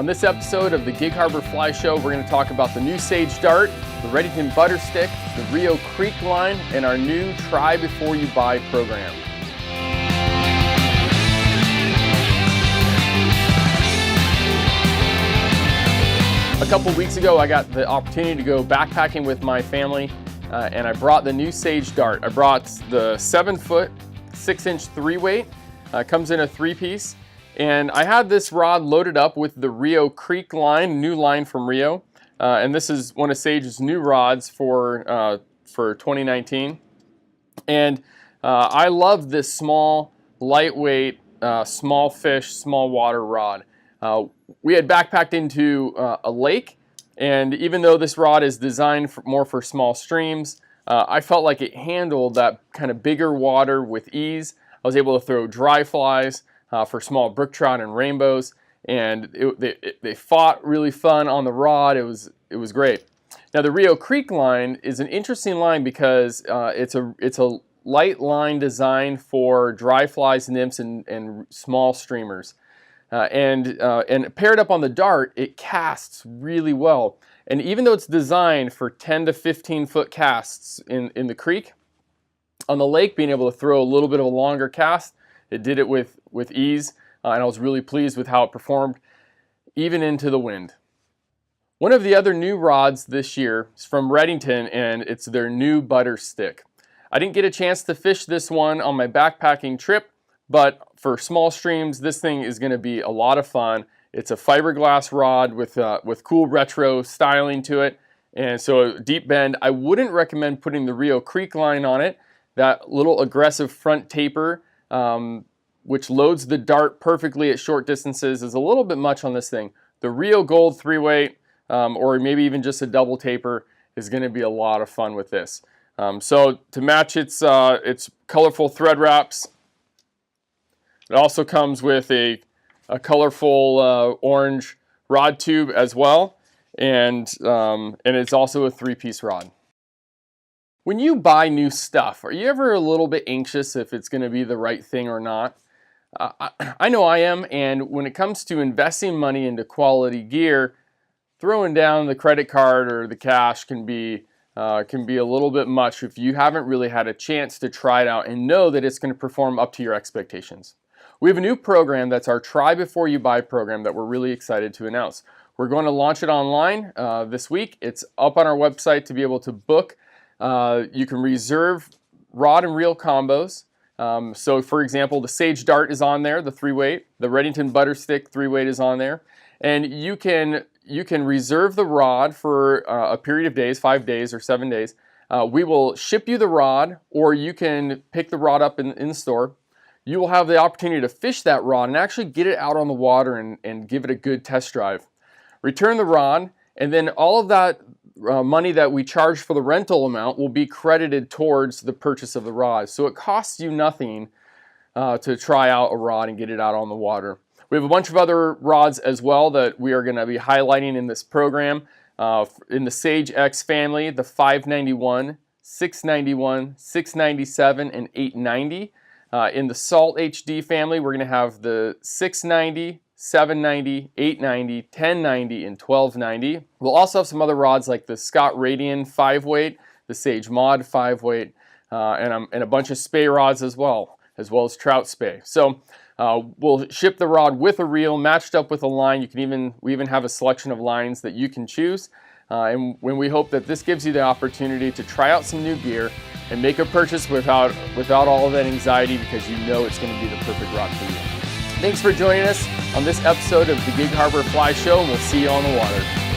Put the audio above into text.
On this episode of the Gig Harbor Fly Show, we're going to talk about the new Sage Dart, the Redington Butterstick, the Rio Creek Line, and our new Try Before You Buy program. A couple weeks ago, I got the opportunity to go backpacking with my family, and I brought the new Sage Dart. I brought the 7-foot, 6-inch 3-weight. Comes in a 3-piece. And I had this rod loaded up with the Rio Creek Line, new line from Rio. And this is one of Sage's new rods for 2019. And I love this small, lightweight, small fish, small water rod. We had backpacked into a lake, and even though this rod is designed more for small streams, I felt like it handled that kind of bigger water with ease. I was able to throw dry flies for small brook trout and rainbows, and they fought really fun on the rod. It was great. Now the Rio Creek Line is an interesting line because it's a light line designed for dry flies, nymphs, and small streamers. And paired up on the Dart, it casts really well. And even though it's designed for 10 to 15 foot casts in the creek, on the lake, being able to throw a little bit of a longer cast, it did it with ease, and I was really pleased with how it performed, even into the wind. One of the other new rods this year is from Redington, and it's their new Butterstick. I didn't get a chance to fish this one on my backpacking trip, but for small streams, this thing is going to be a lot of fun. It's a fiberglass rod with cool retro styling to it, and so deep bend. I wouldn't recommend putting the Rio Creek Line on it. That little aggressive front taper, which loads the Dart perfectly at short distances, is a little bit much on this thing. The Rio Gold 3-weight, or maybe even just a double taper, is going to be a lot of fun with this. So to match its colorful thread wraps, it also comes with a colorful orange rod tube as well, and it's also a 3-piece rod. When you buy new stuff, are you ever a little bit anxious if it's going to be the right thing or not? I know I am, and when it comes to investing money into quality gear, throwing down the credit card or the cash can be a little bit much if you haven't really had a chance to try it out and know that it's going to perform up to your expectations. We have a new program that's our Try Before You Buy program that we're really excited to announce. We're going to launch it online this week. It's up on our website to be able to book. You can reserve rod and reel combos. So for example, the Sage Dart is on there, the 3-weight. The Redington Butterstick 3-weight is on there. And you can reserve the rod for a period of days, 5 days or 7 days. We will ship you the rod, or you can pick the rod up in the store. You will have the opportunity to fish that rod and actually get it out on the water and give it a good test drive. Return the rod, and then all of that money that we charge for the rental amount will be credited towards the purchase of the rod. So it costs you nothing to try out a rod and get it out on the water. We have a bunch of other rods as well that we are going to be highlighting in this program. In the Sage X family, the 591, 691, 697, and 890. In the Salt HD family, we're going to have the 690, 790, 890, 1090, and 1290. We'll also have some other rods like the Scott Radian 5-weight, the Sage Mod 5-weight, and a bunch of spay rods as well as trout spay. So we'll ship the rod with a reel matched up with a line. We even have a selection of lines that you can choose. And when we hope that this gives you the opportunity to try out some new gear and make a purchase without all of that anxiety, because you know it's going to be the perfect rod for you. Thanks for joining us on this episode of the Gig Harbor Fly Show, and we'll see you on the water.